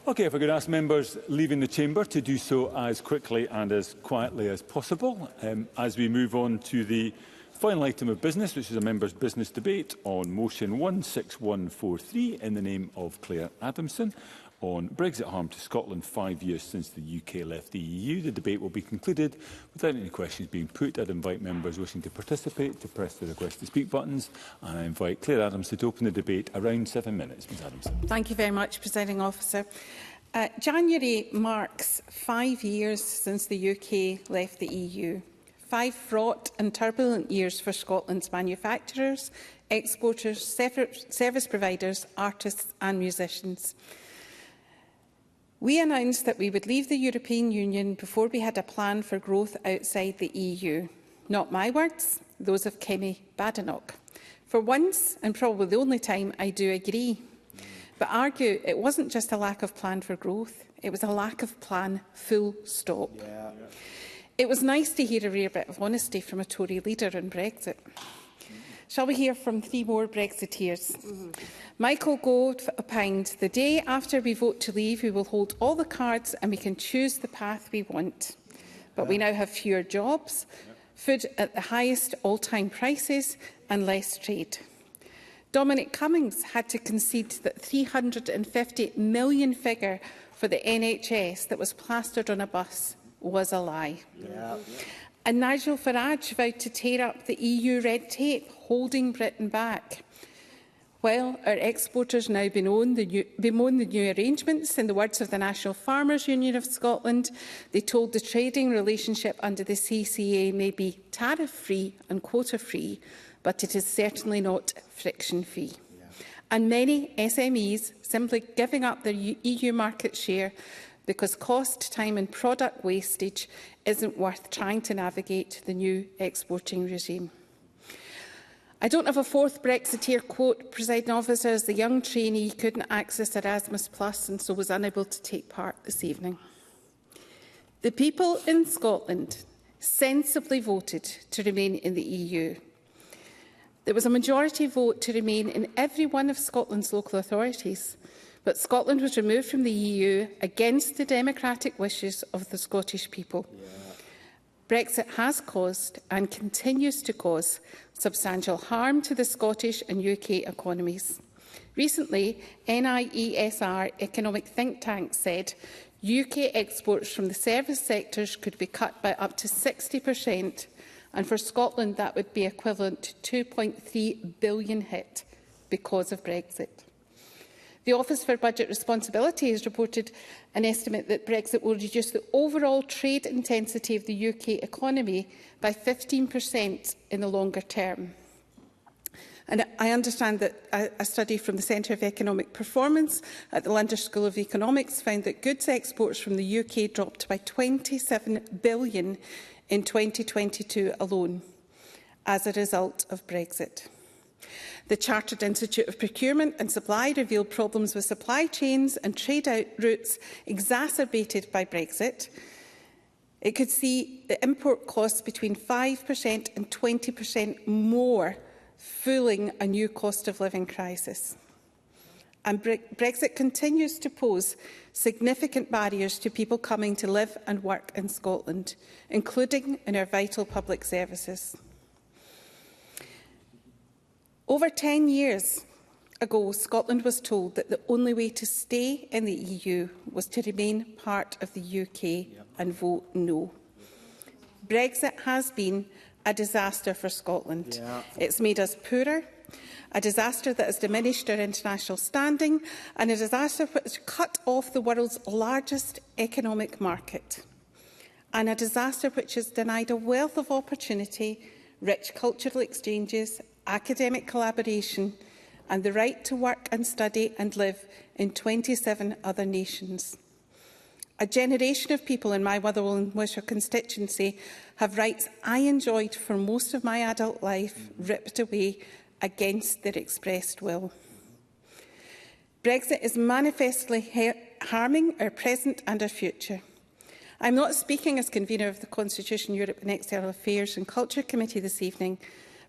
Okay, if I could ask members leaving the chamber to do so as quickly and as quietly as possible, as we move on to the final item of business, which is a members' business debate on motion 16143 in the name of Claire Adamson on Brexit harm to Scotland 5 years since the UK left the EU. The debate will be concluded without any questions being put. I'd invite members wishing to participate to press the request to speak buttons, and I invite Claire Adamson to open the debate around 7 minutes. Ms Adamson. Thank you very much, Presiding Officer. January marks 5 years since the UK left the EU. 5 fraught and turbulent years for Scotland's manufacturers, exporters, service providers, artists and musicians. We announced that we would leave the European Union before we had a plan for growth outside the EU. Not my words, those of Kemi Badenoch. For once, and probably the only time, I do agree. But argue it wasn't just a lack of plan for growth, it was a lack of plan, full stop. Yeah. It was nice to hear a rare bit of honesty from a Tory leader on Brexit. Shall we hear from 3 more Brexiteers? Michael Gove opined, the day after we vote to leave, we will hold all the cards and we can choose the path we want. But we now have fewer jobs, food at the highest all-time prices and less trade. Dominic Cummings had to concede that £350 million figure for the NHS that was plastered on a bus was a lie. Yeah. And Nigel Farage vowed to tear up the EU red tape, holding Britain back. Well, our exporters now bemoan the new arrangements. In the words of the National Farmers Union of Scotland, they told the trading relationship under the CCA may be tariff-free and quota-free, but it is certainly not friction-free. Yeah. And many SMEs simply giving up their EU market share because cost, time and product wastage isn't worth trying to navigate the new exporting regime. I don't have a 4th Brexiteer quote, Presiding Officer, as the young trainee couldn't access Erasmus Plus and so was unable to take part this evening. The people in Scotland sensibly voted to remain in the EU. There was a majority vote to remain in every one of Scotland's local authorities, but Scotland was removed from the EU against the democratic wishes of the Scottish people. Yeah. Brexit has caused and continues to cause substantial harm to the Scottish and UK economies. Recently, NIESR economic think tank said UK exports from the service sectors could be cut by up to 60%, and for Scotland that would be equivalent to £2.3 billion hit because of Brexit. The Office for Budget Responsibility has reported an estimate that Brexit will reduce the overall trade intensity of the UK economy by 15% in the longer term. And I understand that a study from the Centre of Economic Performance at the London School of Economics found that goods exports from the UK dropped by £27 billion in 2022 alone as a result of Brexit. The Chartered Institute of Procurement and Supply revealed problems with supply chains and trade routes exacerbated by Brexit. It could see the import costs between 5% and 20% more, fueling a new cost of living crisis. And Brexit continues to pose significant barriers to people coming to live and work in Scotland, including in our vital public services. Over 10 years ago, Scotland was told that the only way to stay in the EU was to remain part of the UK and vote no. Brexit has been a disaster for Scotland. It's made us poorer, a disaster that has diminished our international standing, and a disaster which cut off the world's largest economic market, and a disaster which has denied a wealth of opportunity, rich cultural exchanges, academic collaboration and the right to work and study and live in 27 other nations. A generation of people in my Motherwell and Wishaw constituency have rights I enjoyed for most of my adult life ripped away against their expressed will. Brexit is manifestly harming our present and our future. I am not speaking as convener of the Constitution, Europe and External Affairs and Culture Committee this evening,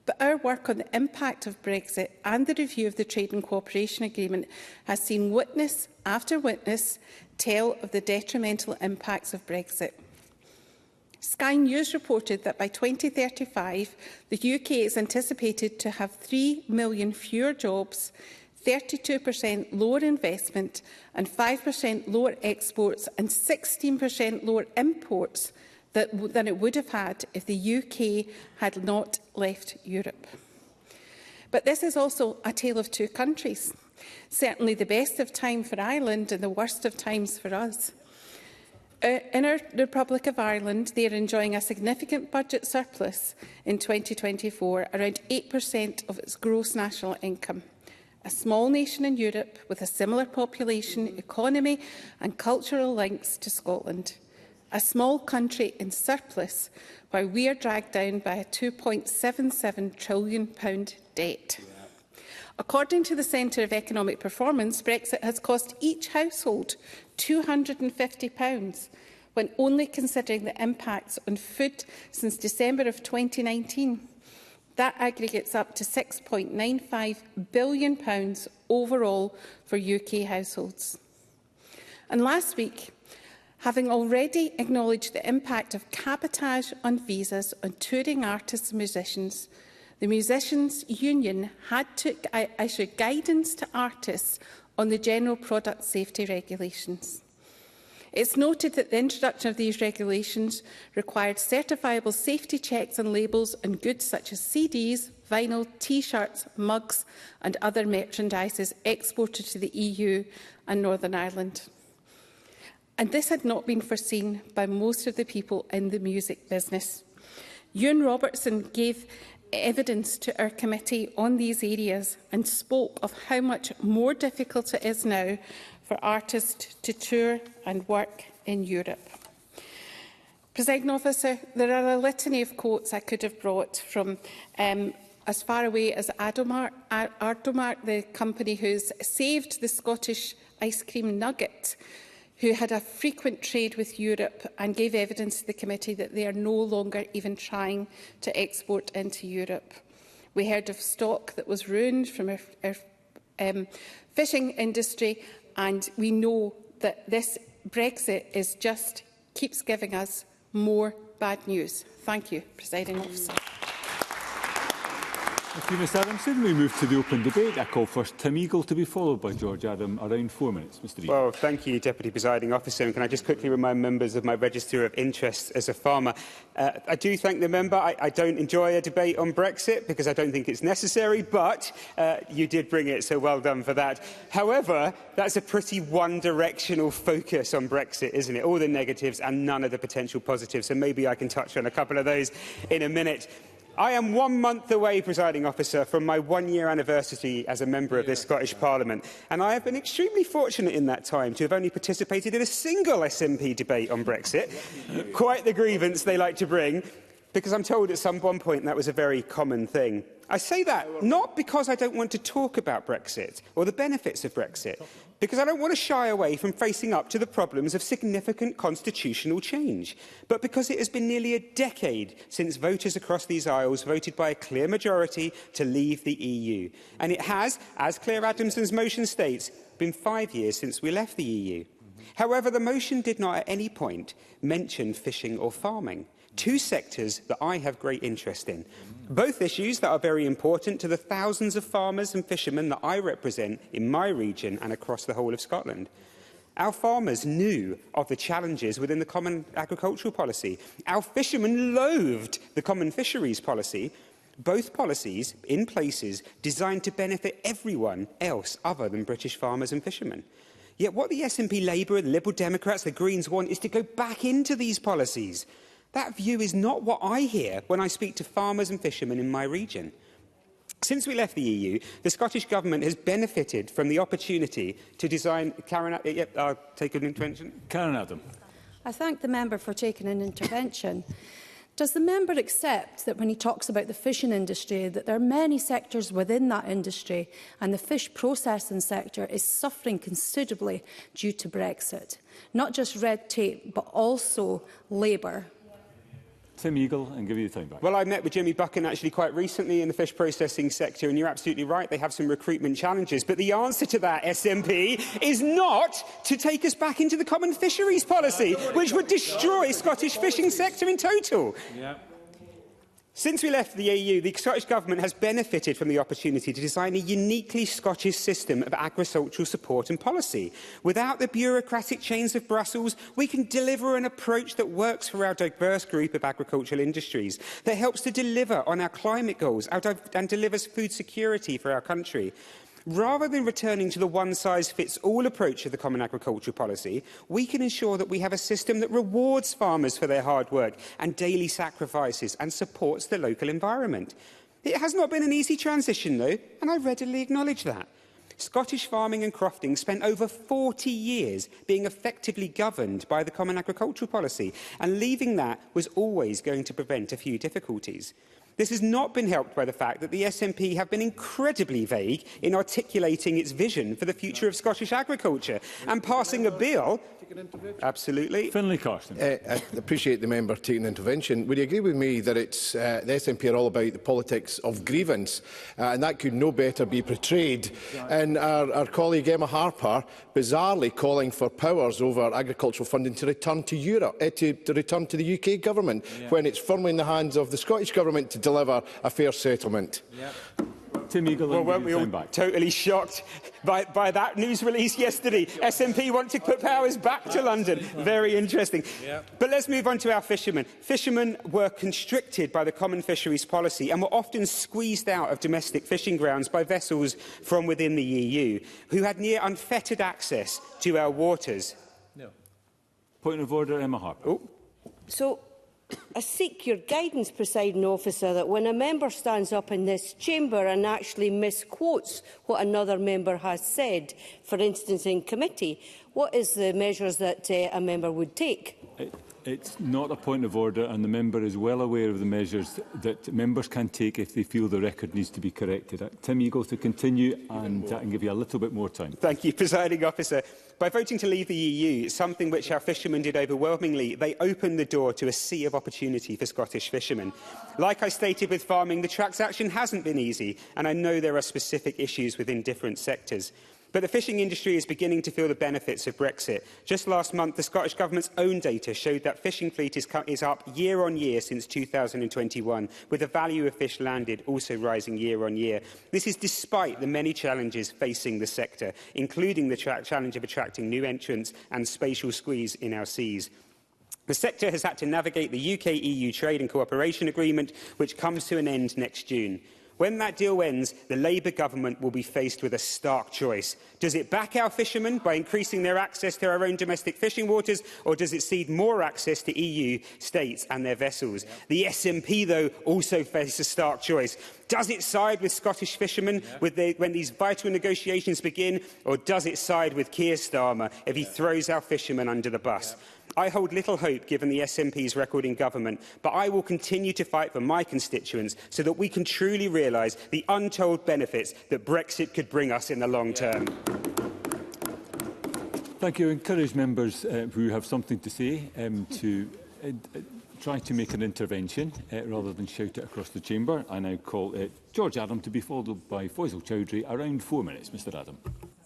But our work on the impact of Brexit and the review of the Trade and Cooperation Agreement has seen witness after witness tell of the detrimental impacts of Brexit. Sky News reported that by 2035, the UK is anticipated to have 3 million fewer jobs, 32% lower investment and 5% lower exports and 16% lower imports than it would have had if the UK had not left Europe. But this is also a tale of two countries. Certainly the best of time for Ireland and the worst of times for us. In our Republic of Ireland, they are enjoying a significant budget surplus in 2024, around 8% of its gross national income. A small nation in Europe with a similar population, economy and cultural links to Scotland. A small country in surplus, while we are dragged down by a £2.77 trillion debt. According to the Centre of Economic Performance, Brexit has cost each household £250, when only considering the impacts on food since December of 2019. That aggregates up to £6.95 billion overall for UK households. And last week, having already acknowledged the impact of cabotage on visas on touring artists and musicians, the Musicians' Union had to issue guidance to artists on the General Product Safety Regulations. It's noted that the introduction of these regulations required certifiable safety checks and labels on goods such as CDs, vinyl, T-shirts, mugs and other merchandises exported to the EU and Northern Ireland. And this had not been foreseen by most of the people in the music business. Ewan Robertson gave evidence to our committee on these areas and spoke of how much more difficult it is now for artists to tour and work in Europe. Presiding Officer, there are a litany of quotes I could have brought from as far away as Ardomark, the company who's saved the Scottish ice cream nugget, who had a frequent trade with Europe and gave evidence to the committee that they are no longer even trying to export into Europe. We heard of stock that was ruined from our fishing industry, and we know that this Brexit keeps giving us more bad news. Thank you, Presiding Officer. Thank you, Ms Adamson. We move to the open debate. I call first Tim Eagle to be followed by George Adam. Around 4 minutes. Mr Eagle. Well, thank you, Deputy Presiding Officer. And can I just quickly remind members of my register of interests as a farmer? I do thank the member. I don't enjoy a debate on Brexit because I don't think it's necessary, but you did bring it, so well done for that. However, that's a pretty one-directional focus on Brexit, isn't it? All the negatives and none of the potential positives. So maybe I can touch on a couple of those in a minute. I am 1 month away, Presiding Officer, from my one-year anniversary as a member of this Scottish Parliament, and I have been extremely fortunate in that time to have only participated in a single SNP debate on Brexit. Quite the grievance they like to bring, because I'm told at one point that was a very common thing. I say that not because I don't want to talk about Brexit or the benefits of Brexit, because I don't want to shy away from facing up to the problems of significant constitutional change, but because it has been nearly a decade since voters across these aisles voted by a clear majority to leave the EU. And it has, as Claire Adamson's motion states, been 5 years since we left the EU. However, the motion did not at any point mention fishing or farming, two sectors that I have great interest in. Both issues that are very important to the thousands of farmers and fishermen that I represent in my region and across the whole of Scotland. Our farmers knew of the challenges within the Common Agricultural Policy. Our fishermen loathed the Common Fisheries Policy. Both policies in places designed to benefit everyone else other than British farmers and fishermen. Yet what the SNP, Labour, the Liberal Democrats, the Greens want is to go back into these policies. That view is not what I hear when I speak to farmers and fishermen in my region. Since we left the EU, the Scottish Government has benefited from the opportunity to design... Karen, I'll take an intervention. Karen Adam. I thank the member for taking an intervention. Does the member accept that when he talks about the fishing industry, that there are many sectors within that industry and the fish processing sector is suffering considerably due to Brexit? Not just red tape, but also labour. Tim Eagle, and give you the time back. Well, I met with Jimmy Buchan actually quite recently in the fish processing sector, and you're absolutely right, they have some recruitment challenges. But the answer to that, SNP, is not to take us back into the common fisheries policy, which would destroy Scottish fishing sector in total. Yeah. Since we left the EU, the Scottish Government has benefited from the opportunity to design a uniquely Scottish system of agricultural support and policy. Without the bureaucratic chains of Brussels, we can deliver an approach that works for our diverse group of agricultural industries, that helps to deliver on our climate goals and delivers food security for our country. Rather than returning to the one-size-fits-all approach of the Common Agricultural Policy, we can ensure that we have a system that rewards farmers for their hard work and daily sacrifices and supports the local environment. It has not been an easy transition, though, and I readily acknowledge that. Scottish farming and crofting spent over 40 years being effectively governed by the Common Agricultural Policy, and leaving that was always going to prevent a few difficulties. This has not been helped by the fact that the SNP have been incredibly vague in articulating its vision for the future of Scottish agriculture and passing a bill. Absolutely. Finlay Carson. I appreciate the member taking an intervention. Would you agree with me that it's, the SNP are all about the politics of grievance, and that could no better be portrayed in our colleague Emma Harper bizarrely calling for powers over agricultural funding to return to Europe, to return to the UK government, when it's firmly in the hands of the Scottish Government to deliver a fair settlement. Tim Eagle, Well, and weren't give we you all time back. totally shocked by that news release yesterday? SNP want to put powers back to London. Very interesting. But let's move on to our fishermen. Fishermen were constricted by the Common Fisheries Policy and were often squeezed out of domestic fishing grounds by vessels from within the EU, who had near unfettered access to our waters. Point of order, Emma Harper. Oh. So, I seek your guidance, Presiding Officer, that when a member stands up in this chamber and actually misquotes what another member has said, for instance in committee, what is the measures that a member would take? It's not a point of order, and the member is well aware of the measures that members can take if they feel the record needs to be corrected. Tim Eagle, to continue, and I can give you a little bit more time. Thank you, Presiding Officer. By voting to leave the EU, something which our fishermen did overwhelmingly, they opened the door to a sea of opportunity for Scottish fishermen. Like I stated with farming, the transaction hasn't been easy, and I know there are specific issues within different sectors. But the fishing industry is beginning to feel the benefits of Brexit. Just last month, the Scottish Government's own data showed that fishing fleet is up year on year since 2021, with the value of fish landed also rising year on year. This is despite the many challenges facing the sector, including the challenge of attracting new entrants and spatial squeeze in our seas. The sector has had to navigate the UK-EU Trade and Cooperation Agreement, which comes to an end next June. When that deal ends, the Labour government will be faced with a stark choice. Does it back our fishermen by increasing their access to our own domestic fishing waters, or does it cede more access to EU states and their vessels? The SNP, though, also face a stark choice. Does it side with Scottish fishermen when these vital negotiations begin, or does it side with Keir Starmer if he throws our fishermen under the bus? I hold little hope given the SNP's record in government, but I will continue to fight for my constituents so that we can truly realise the untold benefits that Brexit could bring us in the long term. Thank you. I encourage members who have something to say to try to make an intervention rather than shout it across the chamber. I now call George Adam to be followed by Faisal Chowdhury. Around 4 minutes, Mr Adam.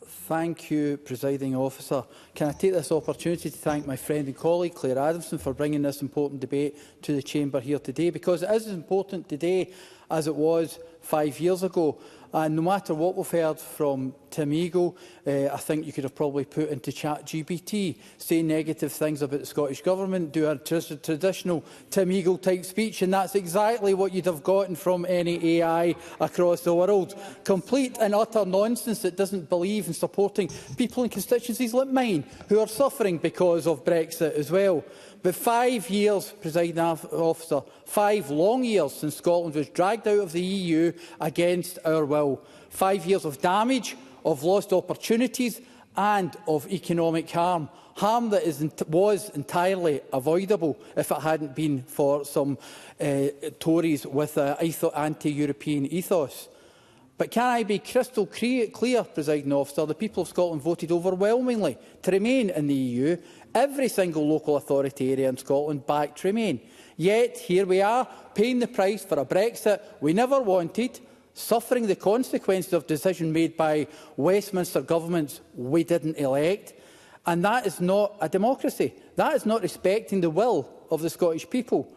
Thank you, Presiding Officer. Can I take this opportunity to thank my friend and colleague Claire Adamson for bringing this important debate to the chamber here today, because it is as important today as it was 5 years ago. And no matter what we've heard from Tim Eagle, I think you could have probably put into ChatGPT, say negative things about the Scottish Government, do a traditional Tim Eagle-type speech, and that's exactly what you'd have gotten from any AI across the world. Complete and utter nonsense that doesn't believe in supporting people in constituencies like mine, who are suffering because of Brexit as well. But 5 years, Presiding Officer, 5 long years since Scotland was dragged out of the EU against our will. 5 years of damage, of lost opportunities and of economic harm. Harm that was entirely avoidable if it hadn't been for some Tories with an anti-European ethos. But can I be crystal clear, Presiding Officer? The people of Scotland voted overwhelmingly to remain in the EU. Every single local authority area in Scotland backed to remain. Yet here we are, paying the price for a Brexit we never wanted, suffering the consequences of decisions made by Westminster governments we didn't elect. And that is not a democracy. That is not respecting the will of the Scottish people.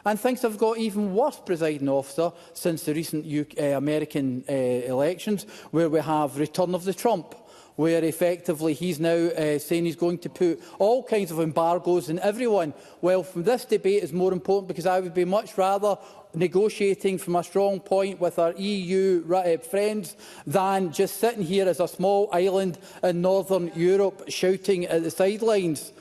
And things have got even worse, Presiding Officer, since the recent American elections, where we have return of the Trump, where effectively he's now saying he's going to put all kinds of embargoes on everyone. Well, from this debate is more important because I would be much rather negotiating from a strong point with our EU friends than just sitting here as a small island in Northern Europe shouting at the sidelines.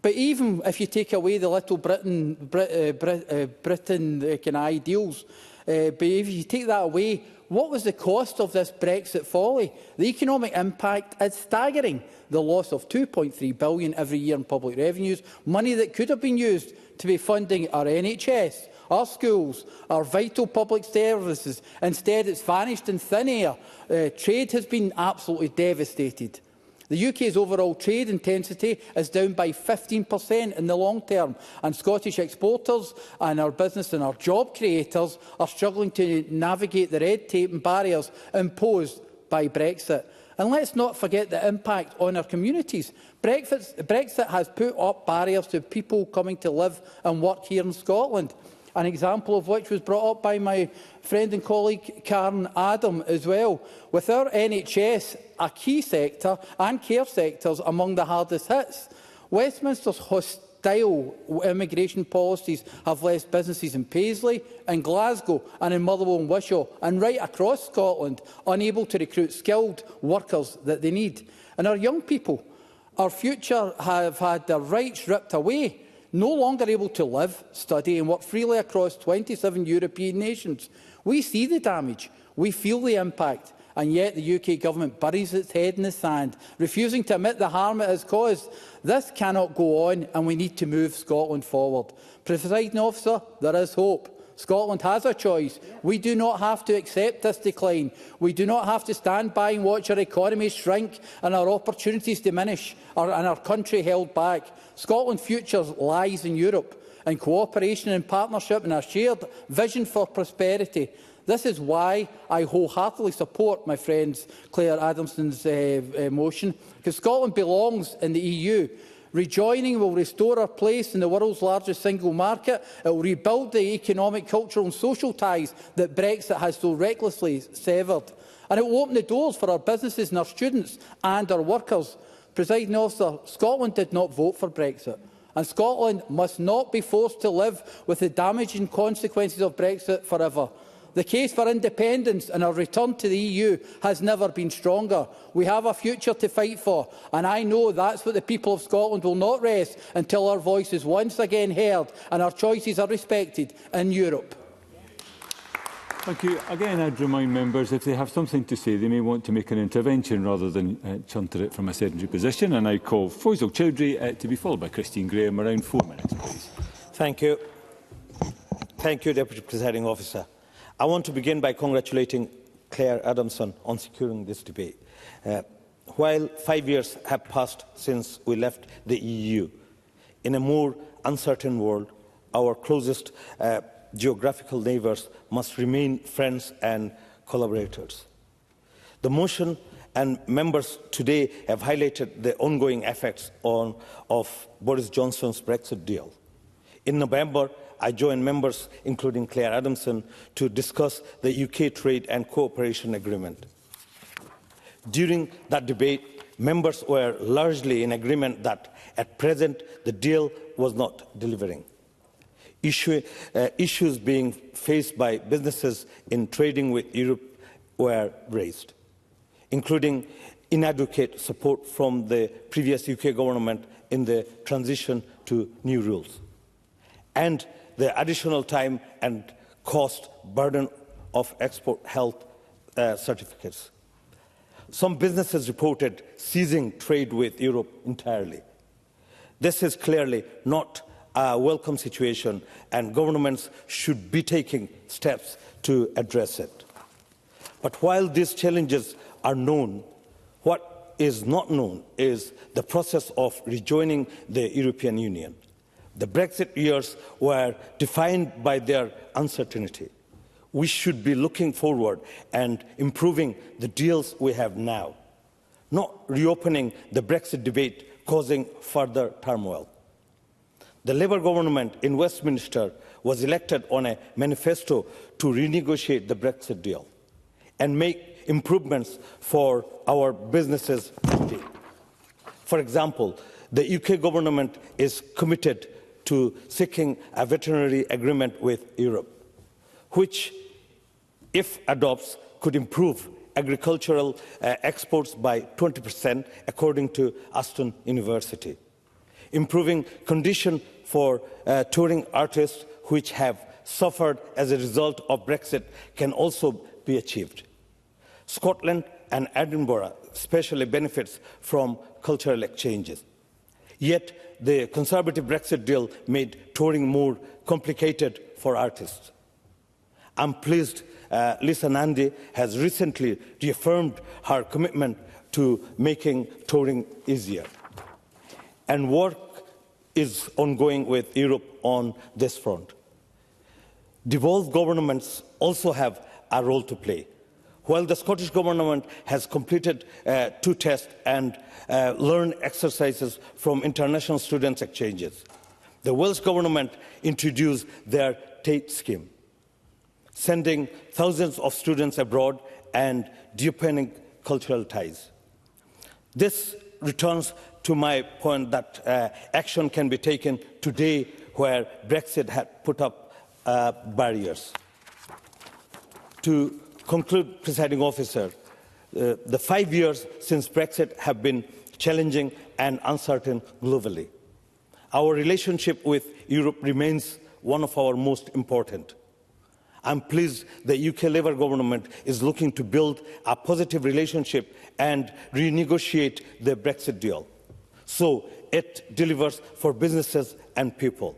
But even if you take away the little Britain kind of ideals, but if you take that away, what was the cost of this Brexit folly? The economic impact is staggering. The loss of £2.3 billion every year in public revenues, money that could have been used to be funding our NHS, our schools, our vital public services. Instead, it's vanished in thin air. Trade has been absolutely devastated. The UK's overall trade intensity is down by 15% in the long term, and Scottish exporters and our business and our job creators are struggling to navigate the red tape and barriers imposed by Brexit. And let's not forget the impact on our communities. Brexit has put up barriers to people coming to live and work here in Scotland, an example of which was brought up by my friend and colleague Karen Adam as well. With our NHS, a key sector, and care sectors among the hardest hits, Westminster's hostile immigration policies have left businesses in Paisley, in Glasgow and in Motherwell and Wishaw, and right across Scotland, unable to recruit skilled workers that they need. And our young people, our future, have had their rights ripped away, no longer able to live, study and work freely across 27 European nations. We see the damage, we feel the impact, and yet the UK Government buries its head in the sand, refusing to admit the harm it has caused. This cannot go on, and we need to move Scotland forward. Presiding Officer, there is hope. Scotland has a choice. We do not have to accept this decline. We do not have to stand by and watch our economy shrink and our opportunities diminish and our country held back. Scotland's future lies in Europe, in cooperation and partnership and a shared vision for prosperity. This is why I wholeheartedly support my friend Claire Adamson's motion, because Scotland belongs in the EU. Rejoining will restore our place in the world's largest single market. It will rebuild the economic, cultural and social ties that Brexit has so recklessly severed. And it will open the doors for our businesses and our students and our workers. Presiding Officer, Scotland did not vote for Brexit. And Scotland must not be forced to live with the damaging consequences of Brexit forever. The case for independence and our return to the EU has never been stronger. We have a future to fight for, and I know that's what the people of Scotland will not rest until our voice is once again heard and our choices are respected in Europe. Thank you. Again, I'd remind members, if they have something to say, they may want to make an intervention rather than chunter it from a sedentary position. And I call Faisal Chowdhury to be followed by Christine Graham. Around 4 minutes, please. Thank you. Thank you, Deputy Presiding Officer. I want to begin by congratulating Claire Adamson on securing this debate. While 5 years have passed since we left the EU, in a more uncertain world, our closest geographical neighbours must remain friends and collaborators. The motion and members today have highlighted the ongoing effects of Boris Johnson's Brexit deal. In November, I joined members, including Claire Adamson, to discuss the UK Trade and Cooperation Agreement. During that debate, members were largely in agreement that, at present, the deal was not delivering. Issues being faced by businesses in trading with Europe were raised, including inadequate support from the previous UK government in the transition to new rules, and the additional time and cost burden of export health certificates. Some businesses reported ceasing trade with Europe entirely. This is clearly not a welcome situation, and governments should be taking steps to address it. But while these challenges are known, what is not known is the process of rejoining the European Union. The Brexit years were defined by their uncertainty. We should be looking forward and improving the deals we have now, not reopening the Brexit debate, causing further turmoil. The Labour government in Westminster was elected on a manifesto to renegotiate the Brexit deal and make improvements for our businesses today. For example, the UK government is committed to seeking a veterinary agreement with Europe, which, if adopted, could improve agricultural exports by 20%, according to Aston University. Improving conditions for touring artists which have suffered as a result of Brexit can also be achieved. Scotland and Edinburgh especially benefits from cultural exchanges. Yet the Conservative Brexit deal made touring more complicated for artists. I'm pleased Lisa Nandy has recently reaffirmed her commitment to making touring easier. And work is ongoing with Europe on this front. Devolved governments also have a role to play. While the Scottish Government has completed 2 tests and learned exercises from international students' exchanges, the Welsh Government introduced their TATE scheme, sending thousands of students abroad and deepening cultural ties. This returns to my point that action can be taken today where Brexit had put up barriers. To conclude, Presiding Officer, the 5 years since Brexit have been challenging and uncertain globally. Our relationship with Europe remains one of our most important. I'm pleased the UK Labour government is looking to build a positive relationship and renegotiate the Brexit deal, so it delivers for businesses and people,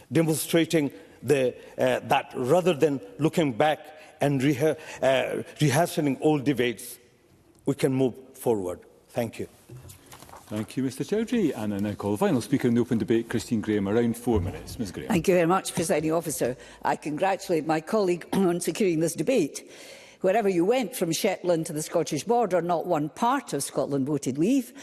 demonstrating that rather than looking back and rehashing old debates, we can move forward. Thank you. Thank you, Mr Chowdhury. And I now call the final speaker in the open debate, Christine Graham, around 4 minutes. Ms Graham. Thank you very much, Presiding Officer. I congratulate my colleague on securing this debate. Wherever you went, from Shetland to the Scottish border, not one part of Scotland voted leave,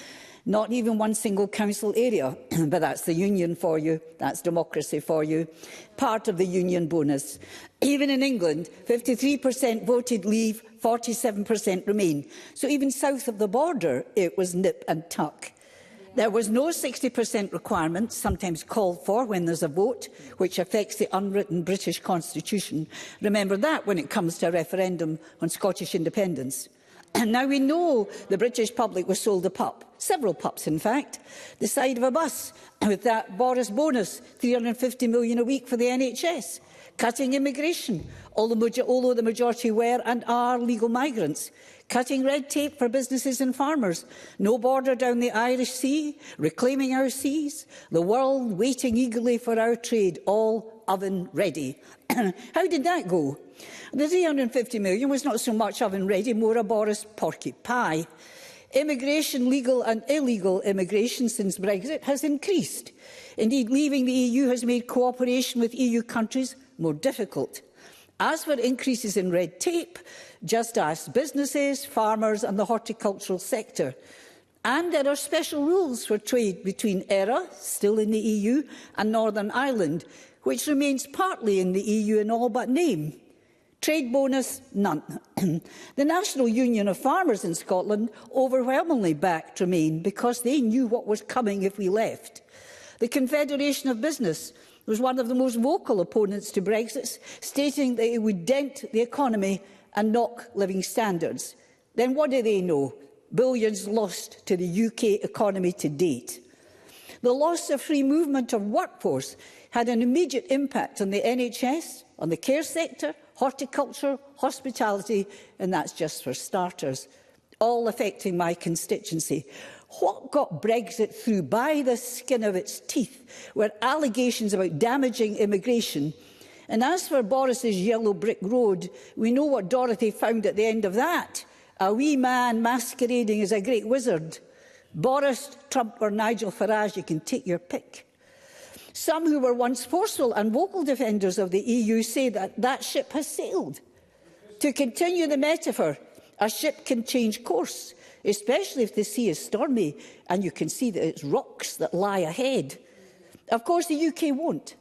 not even one single council area. But that's the union for you, that's democracy for you, part of the union bonus. Even in England, 53% voted leave, 47% remain. So even south of the border, it was nip and tuck. There was no 60% requirement, sometimes called for when there's a vote, which affects the unwritten British Constitution. Remember that when it comes to a referendum on Scottish independence. And now we know the British public was sold a pup, several pups in fact, the side of a bus, with that Boris bonus, £350 million a week for the NHS, cutting immigration, although the majority were and are legal migrants, cutting red tape for businesses and farmers, no border down the Irish Sea, reclaiming our seas, the world waiting eagerly for our trade, all oven ready. How did that go? The £350 million was not so much oven ready, more a Boris porky pie. Immigration, legal and illegal immigration since Brexit has increased. Indeed, leaving the EU has made cooperation with EU countries more difficult. As for increases in red tape, just ask businesses, farmers and the horticultural sector. And there are special rules for trade between ERA, still in the EU, and Northern Ireland, which remains partly in the EU in all but name. Trade bonus, none. The National Union of Farmers in Scotland overwhelmingly backed Remain because they knew what was coming if we left. The Confederation of Business was one of the most vocal opponents to Brexit, stating that it would dent the economy and knock living standards. Then what do they know? Billions lost to the UK economy to date. The loss of free movement of workforce had an immediate impact on the NHS, on the care sector, horticulture, hospitality, and that's just for starters, all affecting my constituency. What got Brexit through by the skin of its teeth were allegations about damaging immigration And as for Boris's yellow brick road, we know what Dorothy found at the end of that. A wee man masquerading as a great wizard. Boris, Trump or Nigel Farage, you can take your pick. Some who were once forceful and vocal defenders of the EU say that that ship has sailed. To continue the metaphor, a ship can change course, especially if the sea is stormy and you can see that it's rocks that lie ahead. Of course, the UK won't,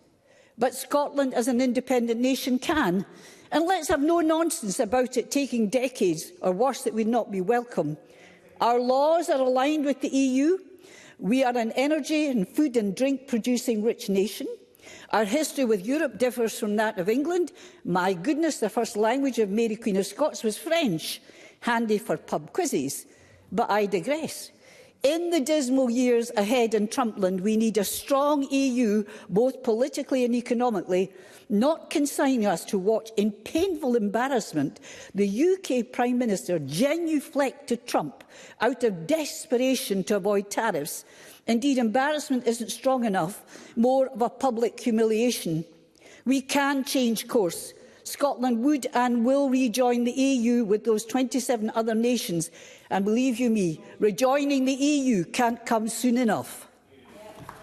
but Scotland as an independent nation can. And let's have no nonsense about it taking decades, or worse, that we'd not be welcome. Our laws are aligned with the EU. We are an energy and food and drink producing rich nation. Our history with Europe differs from that of England. My goodness, the first language of Mary Queen of Scots was French, handy for pub quizzes. But I digress. In the dismal years ahead in Trumpland, we need a strong EU, both politically and economically, not consigning us to watch in painful embarrassment the UK Prime Minister genuflect to Trump out of desperation to avoid tariffs. Indeed, embarrassment isn't strong enough, more of a public humiliation. We can change course. Scotland would and will rejoin the EU with those 27 other nations. And believe you me, rejoining the EU can't come soon enough.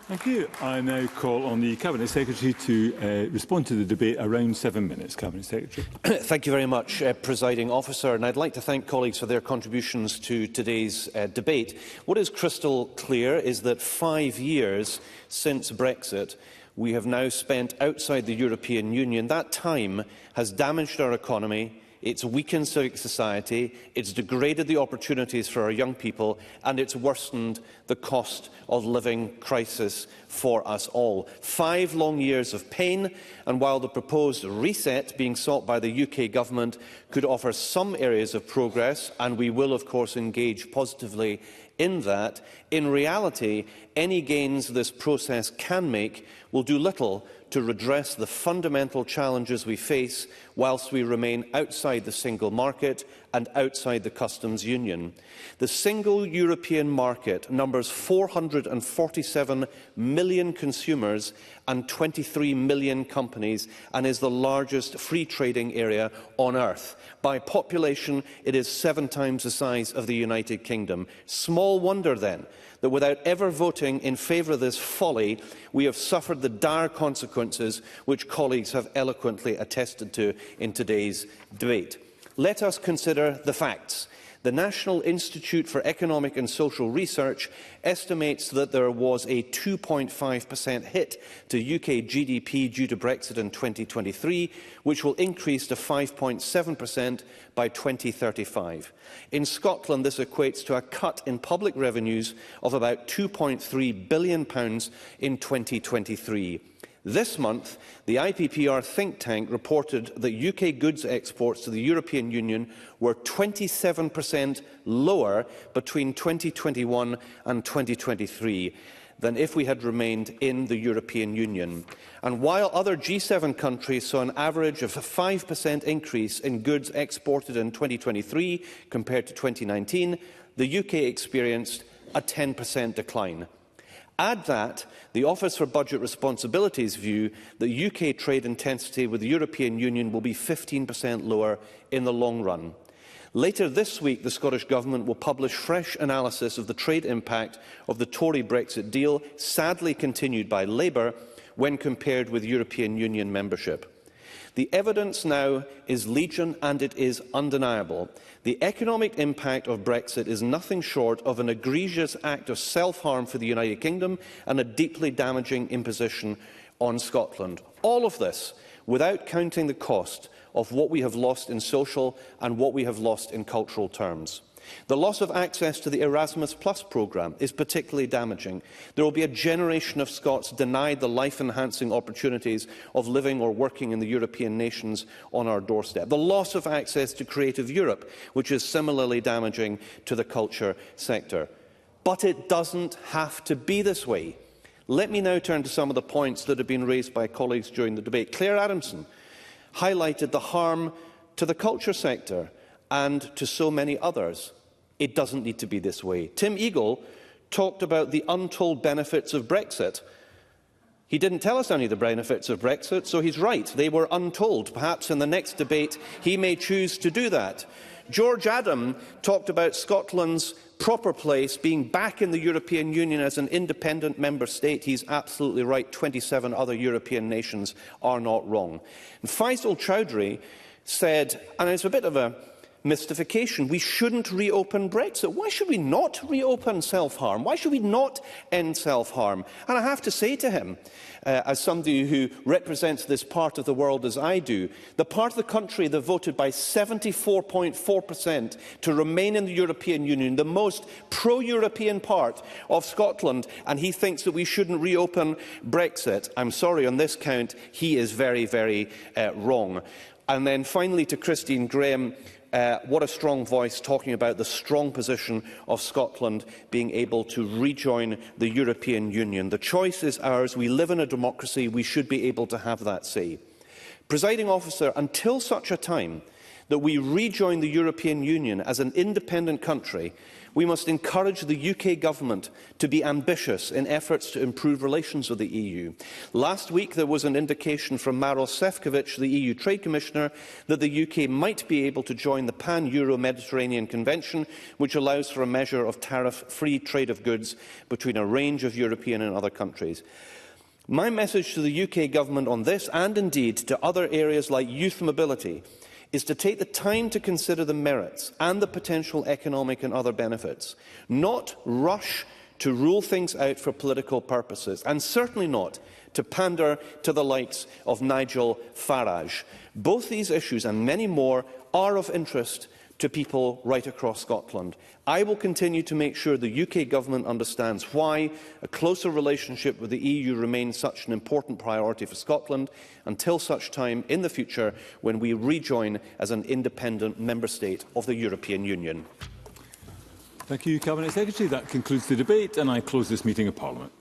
Thank you. I now call on the Cabinet Secretary to respond to the debate. Around 7 minutes, Cabinet Secretary. Thank you very much, Presiding Officer. And I'd like to thank colleagues for their contributions to today's debate. What is crystal clear is that 5 years since Brexit, we have now spent outside the European Union. That time has damaged our economy, it's weakened civic society, it's degraded the opportunities for our young people, and it's worsened the cost of living crisis for us all. 5 long years of pain, and while the proposed reset being sought by the UK Government could offer some areas of progress, and we will of course engage positively in that, in reality, any gains this process can make will do little to redress the fundamental challenges we face whilst we remain outside the single market and outside the customs union. The single European market numbers 447 million consumers and 23 million companies and is the largest free trading area on earth. By population, it is 7 times the size of the United Kingdom. Small wonder, then, that without ever voting in favour of this folly, we have suffered the dire consequences which colleagues have eloquently attested to in today's debate. Let us consider the facts. The National Institute for Economic and Social Research estimates that there was a 2.5% hit to UK GDP due to Brexit in 2023, which will increase to 5.7% by 2035. In Scotland, this equates to a cut in public revenues of about £2.3 billion in 2023. This month, the IPPR think tank reported that UK goods exports to the European Union were 27% lower between 2021 and 2023 than if we had remained in the European Union. And while other G7 countries saw an average of a 5% increase in goods exported in 2023 compared to 2019, the UK experienced a 10% decline. Add that the Office for Budget Responsibility's view that UK trade intensity with the European Union will be 15% lower in the long run. Later this week, the Scottish Government will publish fresh analysis of the trade impact of the Tory Brexit deal, sadly continued by Labour, when compared with European Union membership. The evidence now is legion and it is undeniable. The economic impact of Brexit is nothing short of an egregious act of self-harm for the United Kingdom and a deeply damaging imposition on Scotland. All of this without counting the cost of what we have lost in social and what we have lost in cultural terms. The loss of access to the Erasmus Plus programme is particularly damaging. There will be a generation of Scots denied the life-enhancing opportunities of living or working in the European nations on our doorstep. The loss of access to Creative Europe, which is similarly damaging to the culture sector. But it doesn't have to be this way. Let me now turn to some of the points that have been raised by colleagues during the debate. Claire Adamson highlighted the harm to the culture sector and to so many others. It doesn't need to be this way. Tim Eagle talked about the untold benefits of Brexit. He didn't tell us any of the benefits of Brexit, so he's right. They were untold. Perhaps in the next debate he may choose to do that. George Adam talked about Scotland's proper place being back in the European Union as an independent member state. He's absolutely right. 27 other European nations are not wrong. And Faisal Chowdhury said, and it's a bit of a mystification, we shouldn't reopen Brexit. Why should we not reopen self-harm? Why should we not end self-harm? And I have to say to him, as somebody who represents this part of the world as I do, the part of the country that voted by 74.4% to remain in the European Union, the most pro-European part of Scotland, and he thinks that we shouldn't reopen Brexit. I'm sorry, on this count, he is very, very wrong. And then finally to Christine Graham, what a strong voice talking about the strong position of Scotland being able to rejoin the European Union. The choice is ours. We live in a democracy. We should be able to have that say. Presiding Officer, until such a time that we rejoin the European Union as an independent country, we must encourage the UK Government to be ambitious in efforts to improve relations with the EU. Last week there was an indication from Maros Sefcovic, the EU Trade Commissioner, that the UK might be able to join the Pan-Euro-Mediterranean Convention, which allows for a measure of tariff-free trade of goods between a range of European and other countries. My message to the UK Government on this, and indeed to other areas like youth mobility, is to take the time to consider the merits and the potential economic and other benefits, not rush to rule things out for political purposes, and certainly not to pander to the likes of Nigel Farage. Both these issues and many more are of interest to people right across Scotland. I will continue to make sure the UK Government understands why a closer relationship with the EU remains such an important priority for Scotland until such time in the future when we rejoin as an independent member state of the European Union. Thank you, Cabinet Secretary. That concludes the debate, and I close this meeting of Parliament.